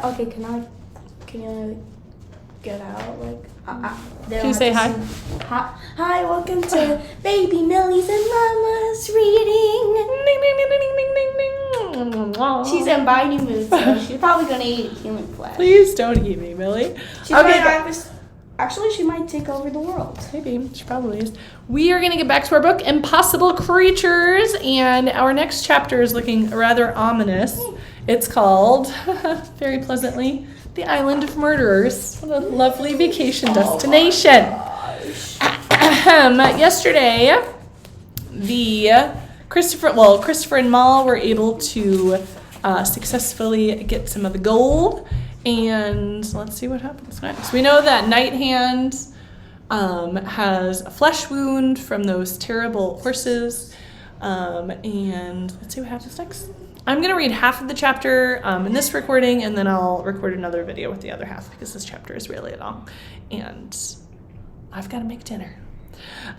Okay, can you get out? Like, can you say hi? Hi, welcome to Baby Millie's and Mama's reading. Ding, ding, ding, ding, ding, ding, ding. She's in biting mood, so she's probably gonna eat human flesh. Please don't eat me, Millie. Actually, she might take over the world. Maybe. She probably is. We are going to get back to our book, Impossible Creatures, and our next chapter is looking rather ominous. It's called, very pleasantly, The Island of Murderers. What a lovely vacation destination. Yesterday, Christopher and Mal were able to successfully get some of the gold. And let's see what happens next. We know that Night Hand has a flesh wound from those terrible horses. And let's see what happens next. I'm going to read half of the chapter in this recording, and then I'll record another video with the other half because this chapter is really long. And I've got to make dinner.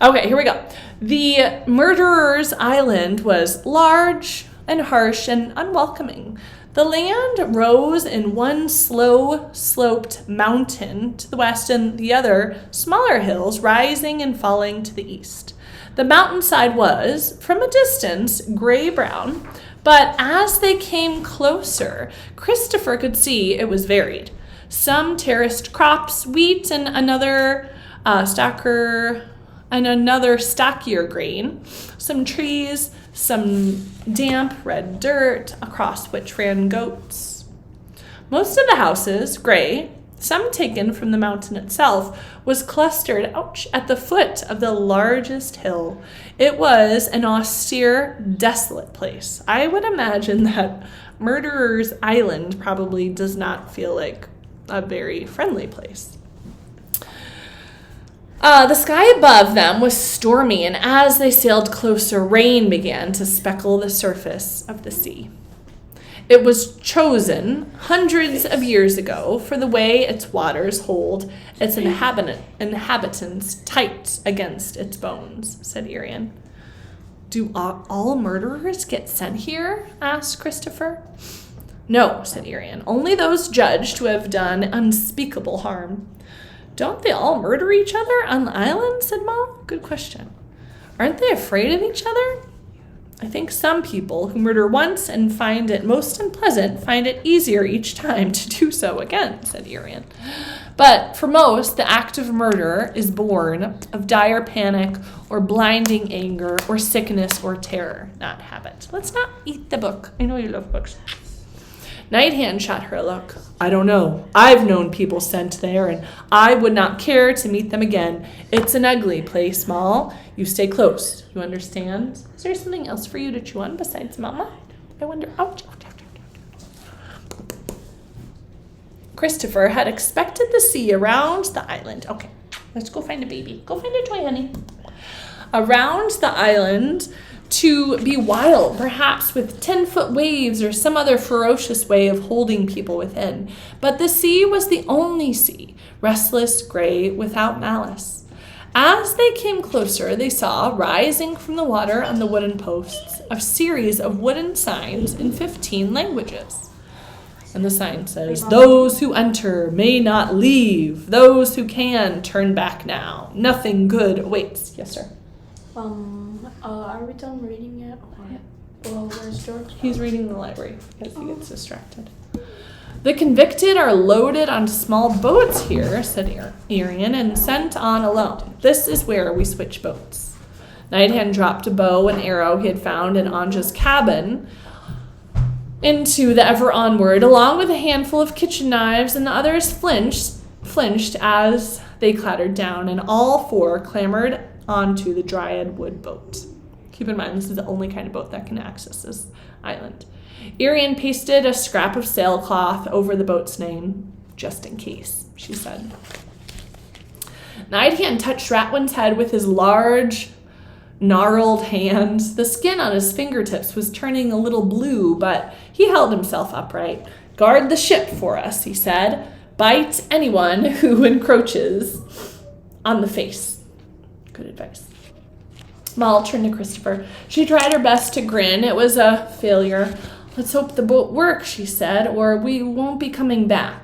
Okay, here we go. The Murderer's Island was large and harsh and unwelcoming. The land rose in one slow-sloped mountain to the west and the other smaller hills rising and falling to the east. The mountainside was, from a distance, gray-brown, but as they came closer, Christopher could see it was varied. Some terraced crops, wheat, and another stockier grain, some trees, some damp red dirt across which ran goats. Most of the houses, gray, some taken from the mountain itself, was clustered at the foot of the largest hill. It was an austere, desolate place. I would imagine that Murderer's Island probably does not feel like a very friendly place. The sky above them was stormy, and as they sailed closer, rain began to speckle the surface of the sea. It was chosen hundreds of years ago for the way its waters hold its inhabitants tight against its bones, said Irian. Do all murderers get sent here? Asked Christopher. No, said Irian. Only those judged who have done unspeakable harm. Don't they all murder each other on the island? Said Mom. Good question. Aren't they afraid of each other? I think some people who murder once and find it most unpleasant find it easier each time to do so again, said Irian. But for most, the act of murder is born of dire panic or blinding anger or sickness or terror, not habit. Let's not eat the book. I know you love books. Night Hand shot her a look. I don't know. I've known people sent there, and I would not care to meet them again. It's an ugly place, Mal. You stay close. You understand? Is there something else for you to chew on besides Mama? I wonder. Ouch, ouch, ouch, ouch. Christopher had expected to see around the island. Okay, let's go find a baby. Go find a toy, honey. Around the island to be wild, perhaps with 10-foot waves or some other ferocious way of holding people within. But the sea was the only sea, restless, gray, without malice. As they came closer, they saw, rising from the water on the wooden posts, a series of wooden signs in 15 languages. And the sign says, those who enter may not leave. Those who can, turn back now. Nothing good awaits. Yes, sir. Are we done reading yet? Well, where's George? He's reading the library because he gets distracted. The convicted are loaded on small boats here, said Irian, and sent on alone. This is where we switch boats. Night Hand dropped a bow and arrow he had found in Anja's cabin into the Ever Onward, along with a handful of kitchen knives, and the others flinched as they clattered down, and all four clambered onto the dryad wood boat. Keep in mind, this is the only kind of boat that can access this island. Irian pasted a scrap of sailcloth over the boat's name, just in case, she said. Night Hand touched Ratwin's head with his large, gnarled hands. The skin on his fingertips was turning a little blue, but he held himself upright. Guard the ship for us, he said. Bite anyone who encroaches on the face. Good advice. Mal turned to Christopher. She tried her best to grin. It was a failure. Let's hope the boat works, she said, or we won't be coming back.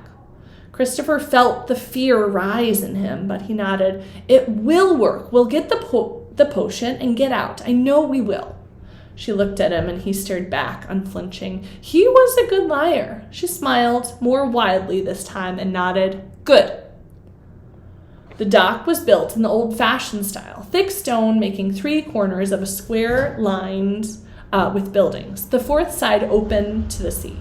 Christopher felt the fear rise in him, but he nodded. It will work. We'll get the potion and get out. I know we will. She looked at him, and he stared back, unflinching. He was a good liar. She smiled, more widely this time, and nodded. Good. The dock was built in the old-fashioned style, thick stone making 3 corners of a square lined with buildings. The fourth side open to the sea.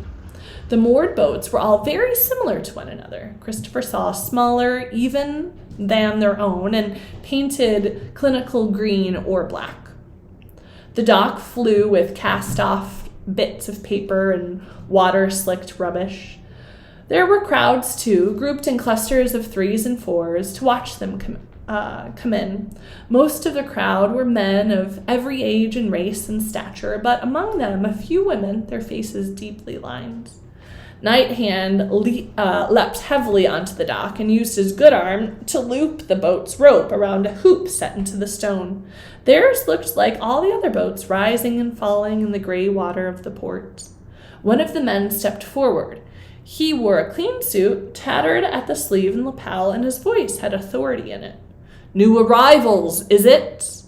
The moored boats were all very similar to one another. Christopher saw smaller even than their own and painted clinical green or black. The dock flew with cast-off bits of paper and water-slicked rubbish. There were crowds, too, grouped in clusters of 3s and 4s to watch them come in. Most of the crowd were men of every age and race and stature, but among them a few women, their faces deeply lined. Night Hand leapt heavily onto the dock and used his good arm to loop the boat's rope around a hoop set into the stone. Theirs looked like all the other boats, rising and falling in the gray water of the port. One of the men stepped forward. He wore a clean suit, tattered at the sleeve and lapel, and his voice had authority in it. New arrivals, is it?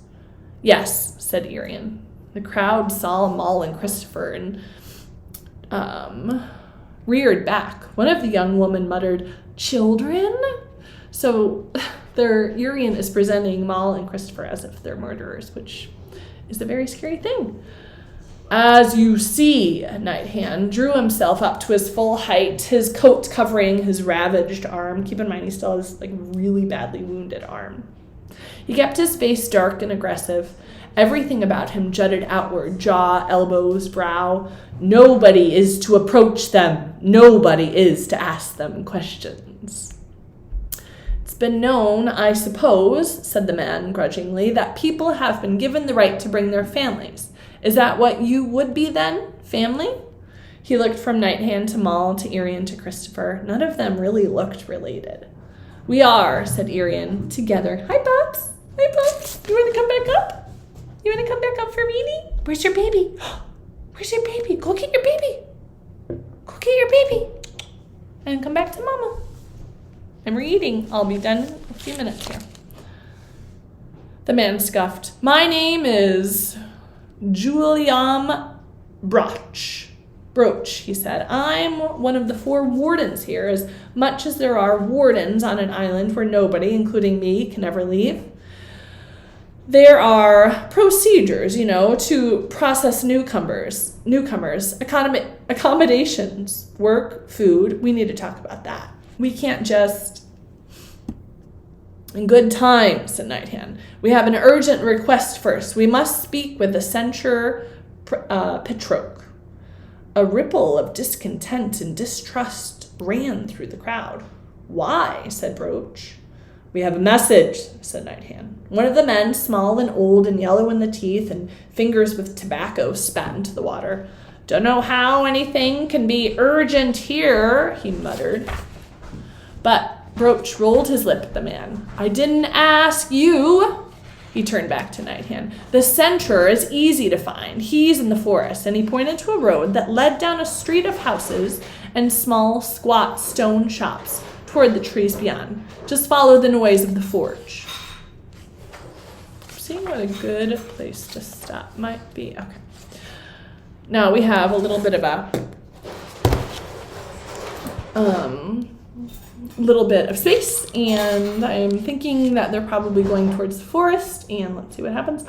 Yes, said Irian. The crowd saw Moll and Christopher and reared back. One of the young women muttered, Children? So Irian is presenting Moll and Christopher as if they're murderers, which is a very scary thing. As you see, Night Hand drew himself up to his full height, his coat covering his ravaged arm. Keep in mind, he still has really badly wounded arm. He kept his face dark and aggressive. Everything about him jutted outward, jaw, elbows, brow. Nobody is to approach them. Nobody is to ask them questions. It's been known, I suppose, said the man grudgingly, that people have been given the right to bring their families. Is that what you would be then? Family? He looked from Night Hand to Moll to Irian to Christopher. None of them really looked related. We are, said Irian, together. Hi, Pops. Hi, Pops. You want to come back up? You want to come back up for reading? Where's your baby? Where's your baby? Go get your baby. Go get your baby. And come back to Mama. I'm reading. I'll be done in a few minutes here. The man scuffed. My name is Juliam Broach, he said. I'm one of the 4 wardens here, as much as there are wardens on an island where nobody, including me, can ever leave. There are procedures, to process newcomers, accommodations, work, food. We need to talk about that. We can't just... In good time, said Night Hand. We have an urgent request first. We must speak with the censure Petroke. A ripple of discontent and distrust ran through the crowd. Why? Said Broach. We have a message, said Night Hand. One of the men, small and old and yellow in the teeth and fingers with tobacco, spat into the water. Don't know how anything can be urgent here, he muttered. But Broach rolled his lip at the man. I didn't ask you. He turned back to Night Hand. The centaur is easy to find. He's in the forest, and he pointed to a road that led down a street of houses and small, squat stone shops toward the trees beyond. Just follow the noise of the forge. I'm seeing what a good place to stop might be. Okay. Now we have a little bit of space, and I'm thinking that they're probably going towards the forest, and let's see what happens.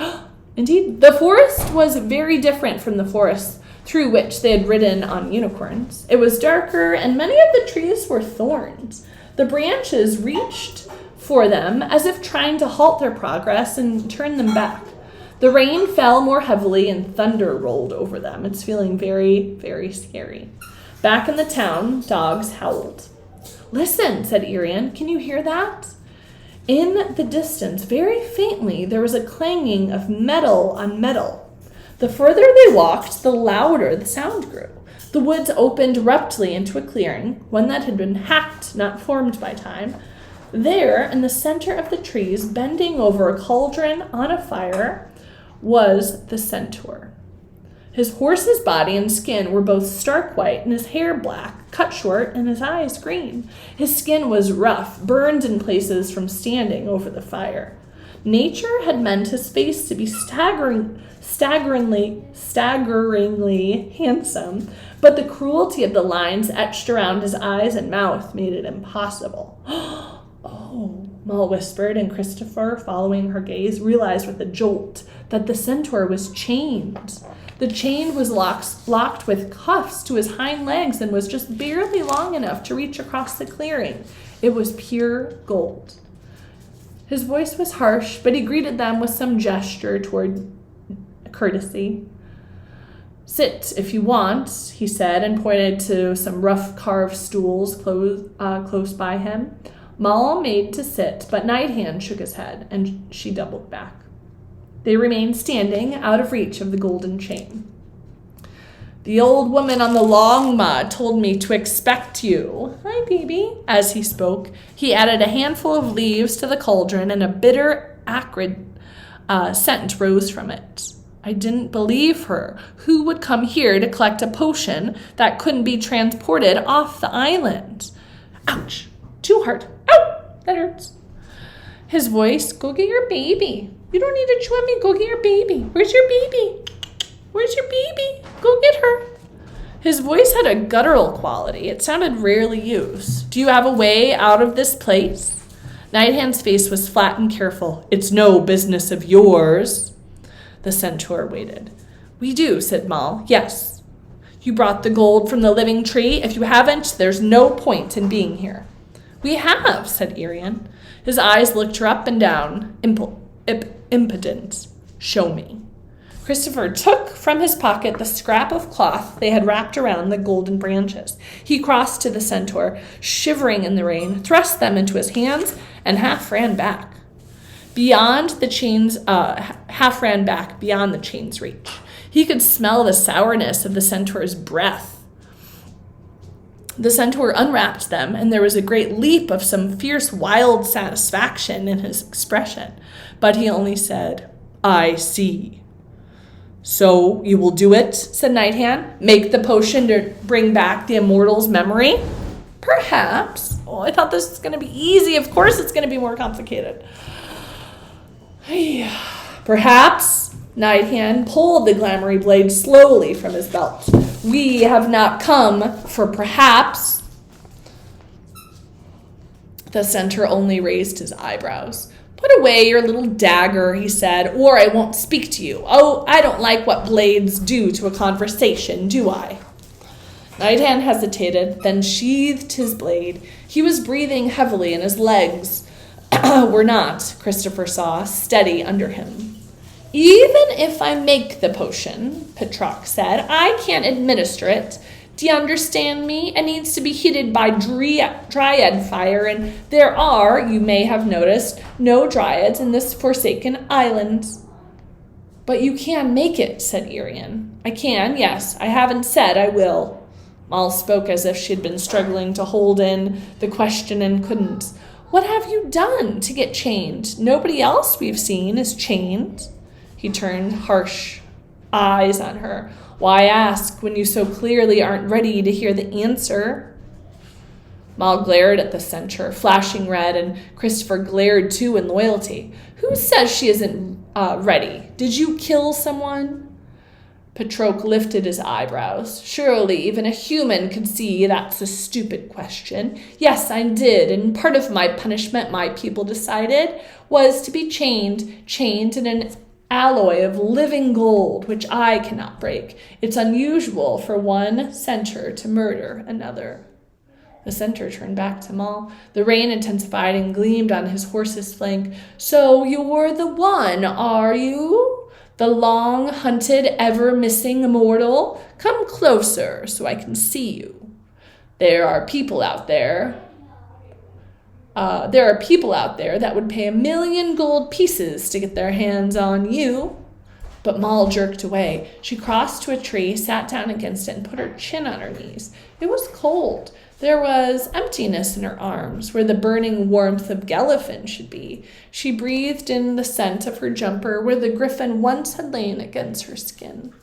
Indeed, the forest was very different from the forest through which they had ridden on unicorns. It was darker, and many of the trees were thorns. The branches reached for them as if trying to halt their progress and turn them back. The rain fell more heavily and thunder rolled over them. It's feeling very, very scary. Back in the town, dogs howled. Listen, said Irian, can you hear that? In the distance, very faintly, there was a clanging of metal on metal. The further they walked, the louder the sound grew. The woods opened abruptly into a clearing, one that had been hacked, not formed by time. There, in the center of the trees, bending over a cauldron on a fire, was the centaur. His horse's body and skin were both stark white, and his hair black, cut short, and his eyes green. His skin was rough, burned in places from standing over the fire. Nature had meant his face to be staggeringly handsome, but the cruelty of the lines etched around his eyes and mouth made it impossible. Oh, Moll whispered, and Christopher, following her gaze, realized with a jolt that the centaur was chained. The chain was locked with cuffs to his hind legs and was just barely long enough to reach across the clearing. It was pure gold. His voice was harsh, but he greeted them with some gesture toward courtesy. "Sit if you want," he said, and pointed to some rough carved stools close by him. Moll made to sit, but Nighthand shook his head, and she doubled back. They remained standing, out of reach of the golden chain. "The old woman on the longma told me to expect you. Hi, baby." As he spoke, he added a handful of leaves to the cauldron, and a bitter, acrid scent rose from it. "I didn't believe her. Who would come here to collect a potion that couldn't be transported off the island?" Ouch! Too hard. Ow! That hurts. His voice, "Go get your baby. You don't need to chew on me. Go get your baby. Where's your baby? Where's your baby? Go get her." His voice had a guttural quality. It sounded rarely used. "Do you have a way out of this place?" Nighthand's face was flat and careful. "It's no business of yours." The centaur waited. "We do," said Moll. "Yes. You brought the gold from the living tree. If you haven't, there's no point in being here." "We have," said Irian. His eyes looked her up and down, impotent. "Show me." Christopher took from his pocket the scrap of cloth they had wrapped around the golden branches. He crossed to the centaur, shivering in the rain, thrust them into his hands, and half ran back beyond the chain's reach. He could smell the sourness of the centaur's breath. The centaur unwrapped them, and there was a great leap of some fierce, wild satisfaction in his expression. But he only said, "I see." "So you will do it," said Nighthand. "Make the potion to bring back the immortal's memory?" "Perhaps." "Oh, I thought this was going to be easy. Of course it's going to be more complicated." "Perhaps." Nighthand pulled the glamoury blade slowly from his belt. "We have not come for perhaps." The centaur only raised his eyebrows. "Put away your little dagger," he said, "or I won't speak to you. Oh, I don't like what blades do to a conversation, do I?" Nighthand hesitated, then sheathed his blade. He was breathing heavily, and his legs were not, Christopher saw, steady under him. "Even if I make the potion," Petrock said, "I can't administer it. Do you understand me? It needs to be heated by dryad fire, and there are, you may have noticed, no dryads in this forsaken island." "But you can make it," said Irian. "I can, yes. I haven't said I will." Moll spoke as if she had been struggling to hold in the question and couldn't. "What have you done to get chained? Nobody else we've seen is chained." He turned harsh eyes on her. "Why ask when you so clearly aren't ready to hear the answer?" Moll glared at the centaur, flashing red, and Christopher glared too in loyalty. "Who says she isn't ready? Did you kill someone?" Petrock lifted his eyebrows. "Surely even a human could see that's a stupid question. Yes, I did, and part of my punishment, my people decided, was to be chained in an alloy of living gold, which I cannot break. It's unusual for one centaur to murder another." The centaur turned back to Moll. The rain intensified and gleamed on his horse's flank. "So you're the one, are you? The long-hunted, ever-missing immortal? Come closer so I can see you. There are people out there that would pay 1,000,000 gold pieces to get their hands on you." But Moll jerked away. She crossed to a tree, sat down against it, and put her chin on her knees. It was cold. There was emptiness in her arms, where the burning warmth of Gelfin should be. She breathed in the scent of her jumper, where the griffin once had lain against her skin.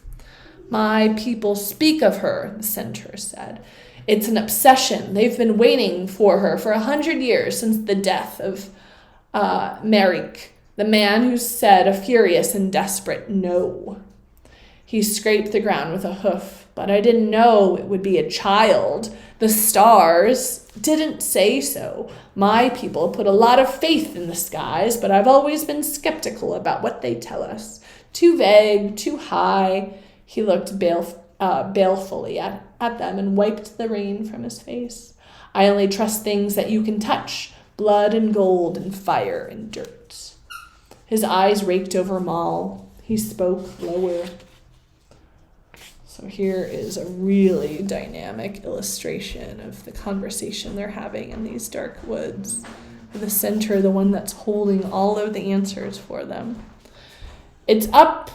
My people speak of her, the centaur said. It's an obsession. They've been waiting for her for 100 years since the death of Merrick, the man who said a furious and desperate no. He scraped the ground with a hoof, but I didn't know it would be a child. The stars didn't say so. My people put a lot of faith in the skies, but I've always been skeptical about what they tell us. Too vague, too high. He looked balefully at them and wiped the rain from his face. I only trust things that you can touch, blood and gold and fire and dirt. His eyes raked over Mal. He spoke lower. So here is a really dynamic illustration of the conversation they're having in these dark woods. With the centaur, the one that's holding all of the answers for them. It's up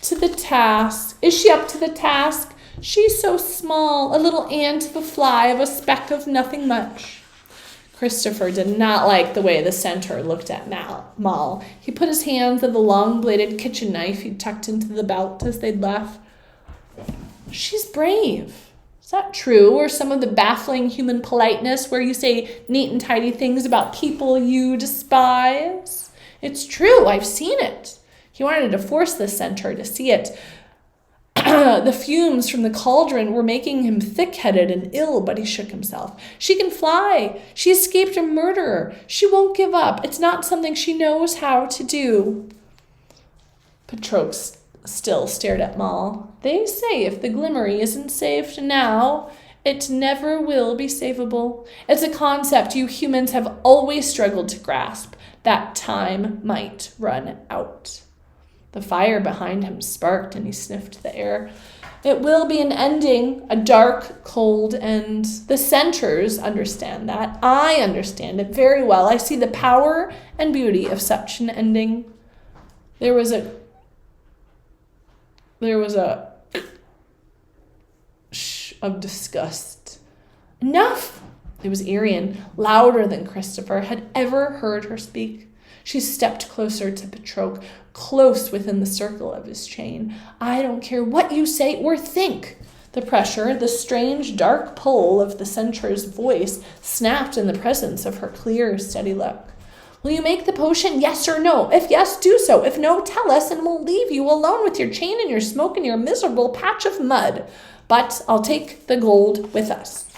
to the task. Is she up to the task? She's so small, a little ant of a fly, of a speck of nothing much. Christopher did not like the way the centaur looked at Mal. He put his hands on the long-bladed kitchen knife he'd tucked into the belt as they'd left. She's brave. Is that true? Or some of the baffling human politeness where you say neat and tidy things about people you despise? It's true. I've seen it. He wanted to force the centaur to see it. The fumes from the cauldron were making him thick-headed and ill, but he shook himself. She can fly. She escaped a murderer. She won't give up. It's not something she knows how to do. Patrox still stared at Mal. They say if the Glimmery isn't saved now, it never will be savable. It's a concept you humans have always struggled to grasp. That time might run out. The fire behind him sparked and he sniffed the air. It will be an ending, a dark, cold end. The centaurs understand that. I understand it very well. I see the power and beauty of such an ending. There was a shh of disgust. Enough! It was Arian, louder than Christopher had ever heard her speak. She stepped closer to Patroc, close within the circle of his chain. I don't care what you say or think. The pressure, the strange dark pull of the centaur's voice snapped in the presence of her clear, steady look. Will you make the potion, yes or no? If yes, do so. If no, tell us, and we'll leave you alone with your chain and your smoke and your miserable patch of mud. But I'll take the gold with us.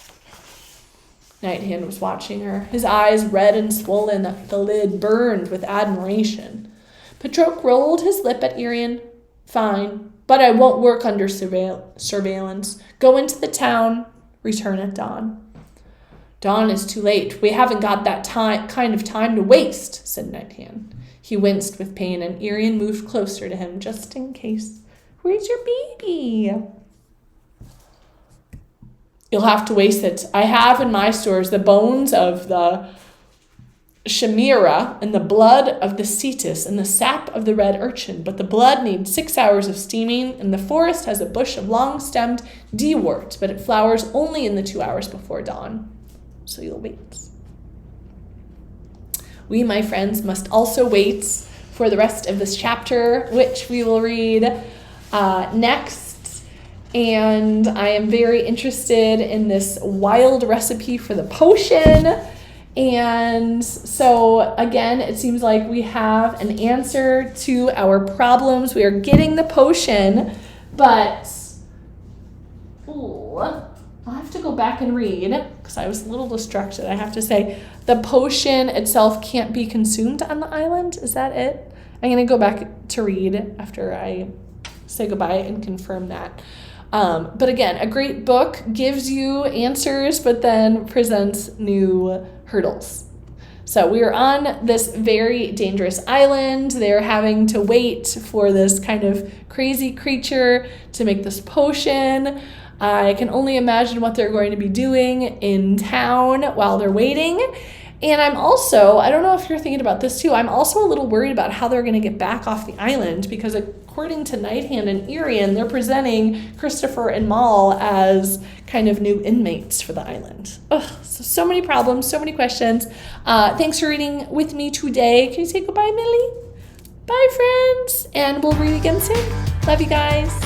Nighthand was watching her, his eyes red and swollen, the lid burned with admiration. Patroc rolled his lip at Arian. Fine, but I won't work under surveillance. Go into the town, return at dawn. Dawn is too late. We haven't got that kind of time to waste, said Nighthand. He winced with pain, and Arian moved closer to him just in case. Where's your baby? You'll have to waste it. I have in my stores the bones of the chimera and the blood of the cetus and the sap of the red urchin, but the blood needs 6 hours of steaming, and the forest has a bush of long-stemmed dewort, but it flowers only in the 2 hours before dawn. So you'll wait. We, my friends, must also wait for the rest of this chapter, which we will read next. And I am very interested in this wild recipe for the potion. And so, again, it seems like we have an answer to our problems. We are getting the potion, but I'll have to go back and read because I was a little distracted, I have to say. The potion itself can't be consumed on the island. Is that it? I'm going to go back to read after I say goodbye and confirm that. But again, a great book gives you answers, but then presents new hurdles. So we are on this very dangerous island. They're having to wait for this kind of crazy creature to make this potion. I can only imagine what they're going to be doing in town while they're waiting. And I'm also, I don't know if you're thinking about this too, I'm also a little worried about how they're going to get back off the island because according to Nighthand and Arian, they're presenting Christopher and Mal as kind of new inmates for the island. So many problems, so many questions. Thanks for reading with me today. Can you say goodbye, Millie? Bye, friends. And we'll read again soon. Love you guys.